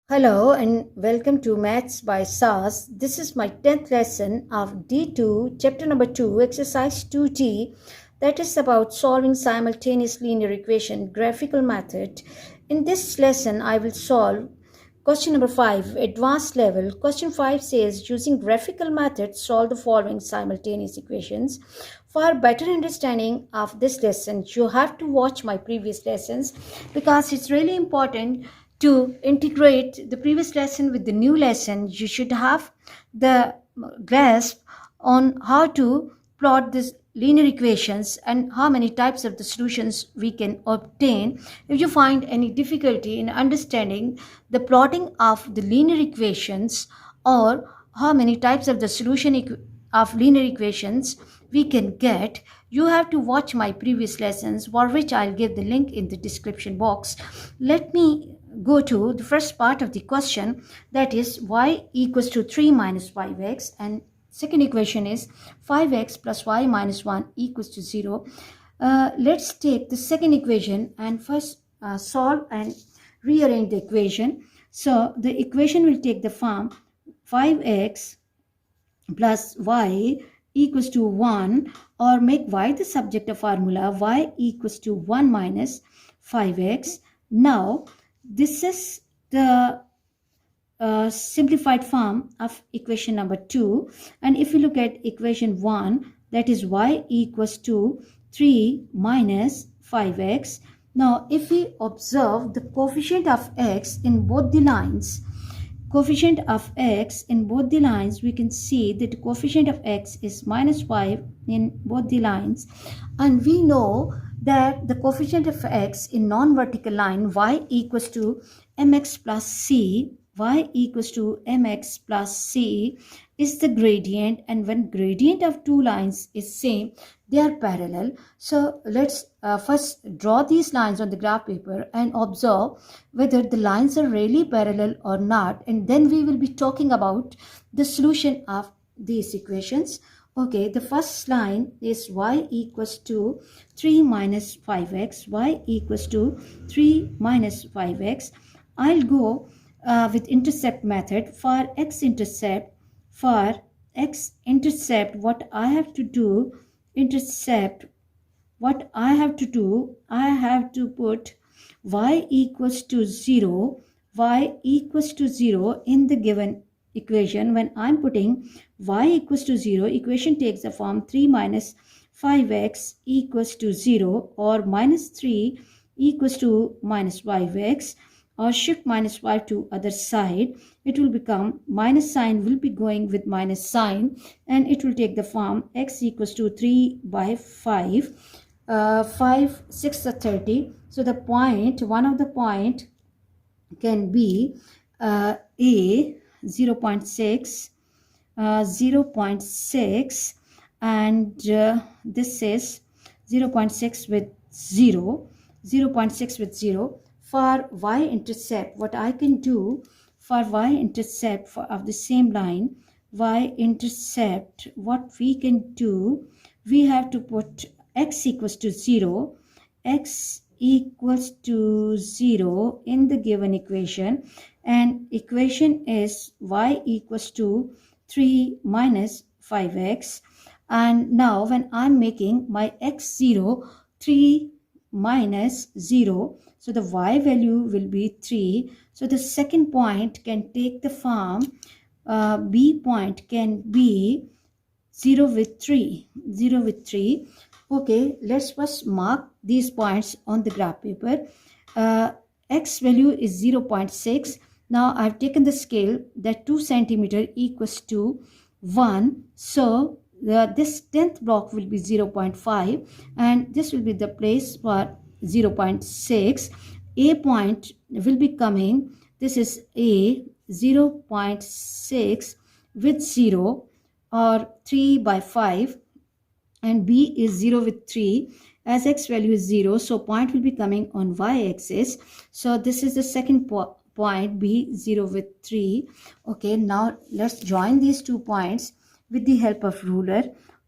Hello and welcome to Maths by SAS. This is my 10th lesson of D2, chapter number 2, exercise 2T, that is about solving simultaneous linear equation graphical method. In this lesson, I will solve question number 5, advanced level. Question 5 says, using graphical method, solve the following simultaneous equations. For better understanding of this lesson, you have to watch my previous lessons because it's really important to integrate the previous lesson with the new lesson. You should have the grasp on how to plot these linear equations and how many types of the solutions we can obtain. If you find any difficulty in understanding the plotting of the linear equations or how many types of the solution of linear equations we can get, you have to watch my previous lessons, for which I'll give the link in the description box. Let me go to the first part of the question, that is y equals to 3 minus 5x, and second equation is 5x plus y minus 1 equals to 0. Let's take the second equation and first solve and rearrange the equation. So the equation will take the form 5x plus y equals to 1, or make y the subject of formula y equals to 1 minus 5x. Now this is the simplified form of equation number 2, and if you look at equation 1, that is y equals to 3 minus 5x. Now if we observe the coefficient of x in both the lines, we can see that the coefficient of x is minus 5 in both the lines, and we know that the coefficient of x in non-vertical line y equals to mx plus c, is the gradient, and when gradient of two lines is same, they are parallel. So let's first draw these lines on the graph paper and observe whether the lines are really parallel or not, and then we will be talking about the solution of these equations. Okay, the first line is y equals to 3 minus 5x, I'll go with intercept method. For x-intercept, what I have to do, I have to put y equals to 0 in the given equation. When I'm putting y equals to 0, equation takes the form 3 minus 5x equals to 0, or minus 3 equals to minus 5x, or shift minus 5 to other side. It will become minus sign will be going with minus sign, and it will take the form x equals to 3 by 5. 5 6 are 30. So the point, one of the point can be a 0.6, and this is 0.6 with 0, For y-intercept, what I can do for y-intercept of the same line, y-intercept, what we can do, we have to put x equals to 0, in the given equation, and equation is y equals to 3 minus 5x. And now when I'm making my x 0, 3 minus 0, so the y value will be 3. So the second point can take the form, b point can be 0 with 3. Okay, let's first mark these points on the graph paper. X value is 0.6. Now I've taken the scale that 2 centimeter equals to 1. So this 10th block will be 0.5, and this will be the place for 0.6. A point will be coming, this is A, 0.6 with 0, or 3 by 5, and B is 0 with 3. As x value is 0, so point will be coming on y-axis. So this is the second point, B, 0 with 3. Okay, now let's join these 2 points with the help of ruler.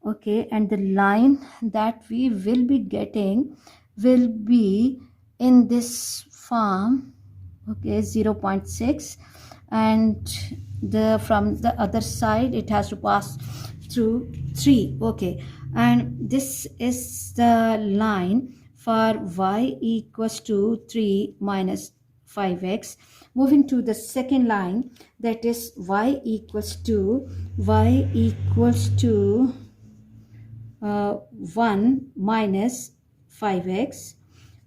Okay, and the line that we will be getting will be in this form. okay, 0.6, and from the other side it has to pass through 3. Okay, and this is the line for y equals to 3 minus 5x. Moving to the second line, that is y equals to 1 minus 5x.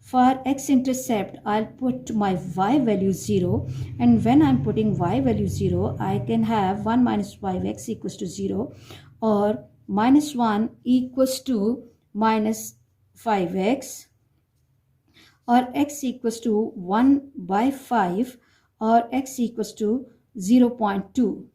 For x-intercept, I'll put my y value 0, and when I'm putting y value 0, I can have 1 minus 5x equals to 0, or minus 1 equals to minus 5x, or x equals to 1 by 5, or x equals to 0.2.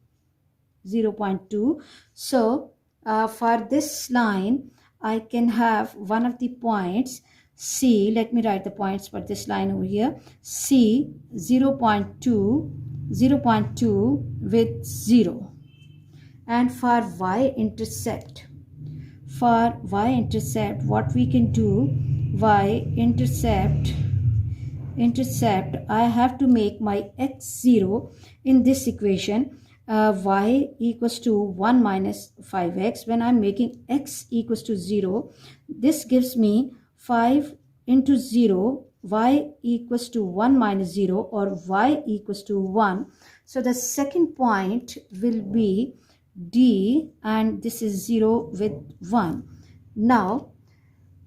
So for this line, I can have one of the points C. Let me write the points for this line over here. C 0.2 with 0. And for y-intercept, what we can do, y-intercept, I have to make my x 0 in this equation. Y equals to 1 minus 5x. When I'm making x equals to 0, this gives me 5 into 0, y equals to 1 minus 0, or y equals to 1. So the second point will be D, and this is 0 with 1. Now,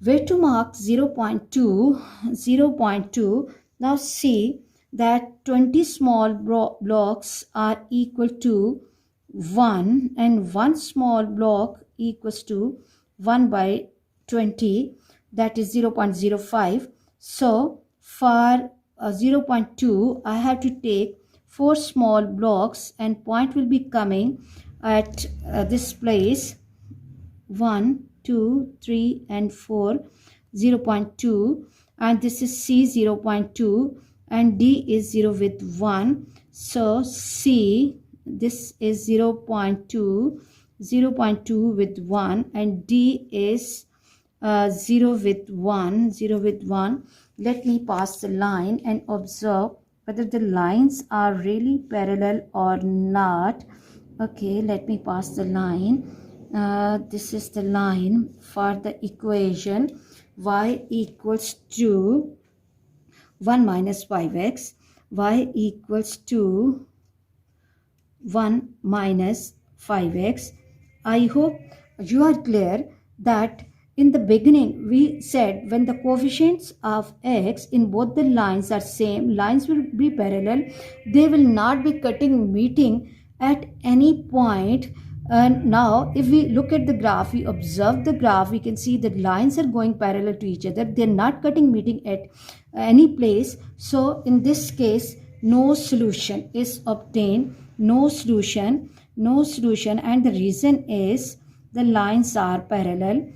where to mark 0.2? Now see that 20 small blocks are equal to 1, and one small block equals to 1 by 20, that is 0.05. So for 0.2, I have to take 4 small blocks, and point will be coming at this place, 1, 2, 3 and 4, 0.2, and this is C 0.2, and D is 0 with 1. So C, this is 0.2 with 1, and D is 0 with 1. Let me pass the line and observe whether the lines are really parallel or not. Okay, let me pass the line. This is the line for the equation y equals to 1 minus 5x, y equals to 1 minus 5x. I hope you are clear that in the beginning we said when the coefficients of x in both the lines are same, lines will be parallel, they will not be meeting at any point. And now if we look at the graph, we observe the graph, we can see that lines are going parallel to each other, they're not meeting at any place. So in this case, no solution is obtained, no solution, and the reason is the lines are parallel.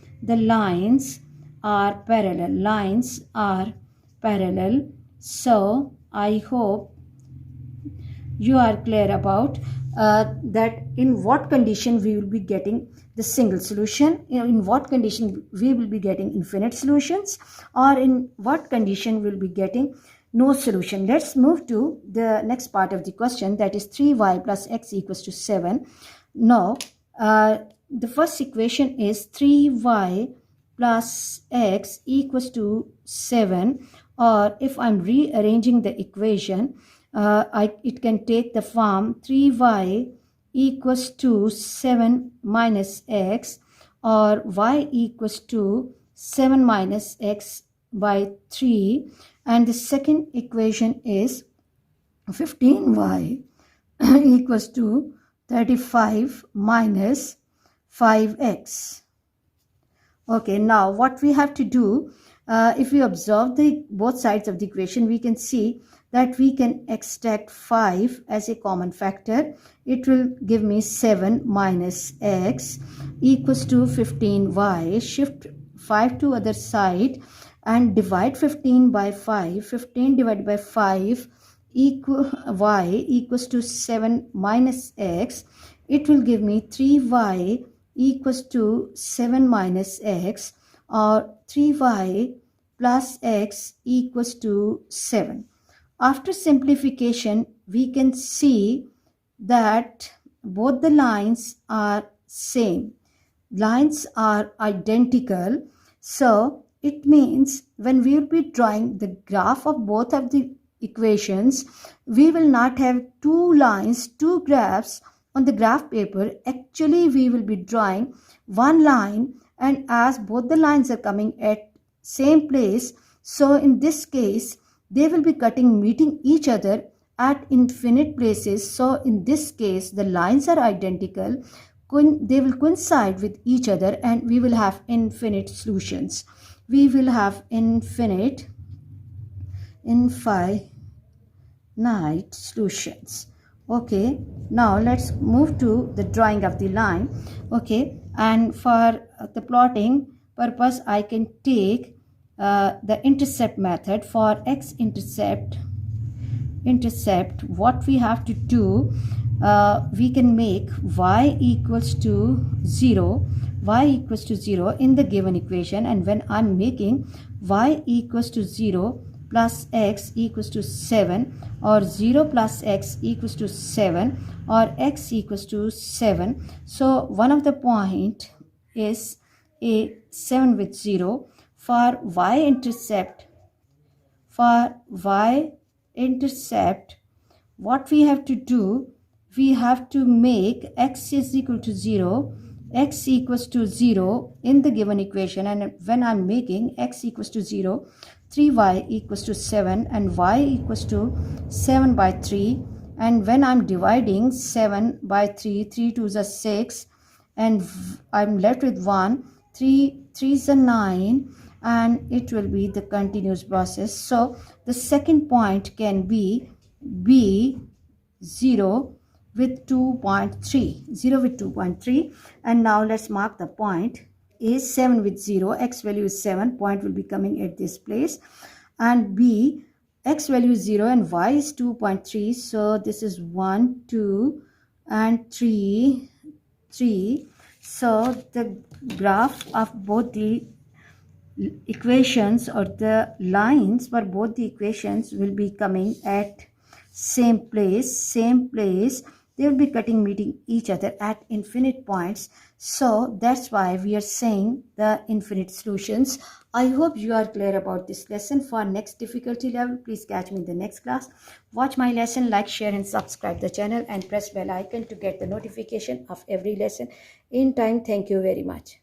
So I hope you are clear about that in what condition we will be getting the single solution, in what condition we will be getting infinite solutions, or in what condition we will be getting no solution. Let's move to the next part of the question, that is 3y plus x equals to 7. Now the first equation is 3y plus x equals to 7, or if I'm rearranging the equation, it can take the form 3y equals to 7 minus x, or y equals to 7 minus x by 3, and the second equation is 15y equals to 35 minus 5x. Okay, now what we have to do, if we observe the both sides of the equation, we can see that we can extract 5 as a common factor. It will give me 7 minus x equals to 15y. Shift 5 to other side and divide 15 by 5. 15 divided by 5 y equals to 7 minus x. It will give me 3y equals to 7 minus x, or 3y plus x equals to 7. After simplification, we can see that both the lines are same. Lines are identical. So it means when we will be drawing the graph of both of the equations, we will not have two lines, two graphs on the graph paper. Actually, we will be drawing one line, and as both the lines are coming at same place, so in this case they will be meeting each other at infinite places. So in this case the lines are identical, they will coincide with each other, and we will have infinite solutions. We will have infinite solutions. Okay, now let's move to the drawing of the line. Okay, and for the plotting purpose I can take the intercept method. For x-intercept, what we have to do, we can make y equals to 0 in the given equation, and when I'm making y equals to 0 plus x equals to 7, or 0 plus x equals to 7, or x equals to 7, so one of the point is a 7 with 0. For y-intercept, what we have to do, we have to make x is equal to 0, x equals to 0 in the given equation, and when I'm making x equals to 0, 3y equals to 7 and y equals to 7 by 3, and when I'm dividing 7 by 3, 3 2 is 6, and I'm left with 1, 3 3 is 9, and it will be the continuous process. So the second point can be 0 with 2.3, and now let's mark the point. Is 7 with 0, x value is 7, point will be coming at this place, and b, x value is 0 and y is 2.3, so this is 1 2 and 3. So the graph of both the equations, or the lines for both the equations, will be coming at same place. They will be meeting each other at infinite points. So that's why we are saying the infinite solutions. I hope you are clear about this lesson. For next difficulty level, please catch me in the next class. Watch my lesson, like, share and subscribe the channel, and press bell icon to get the notification of every lesson in time. Thank you very much.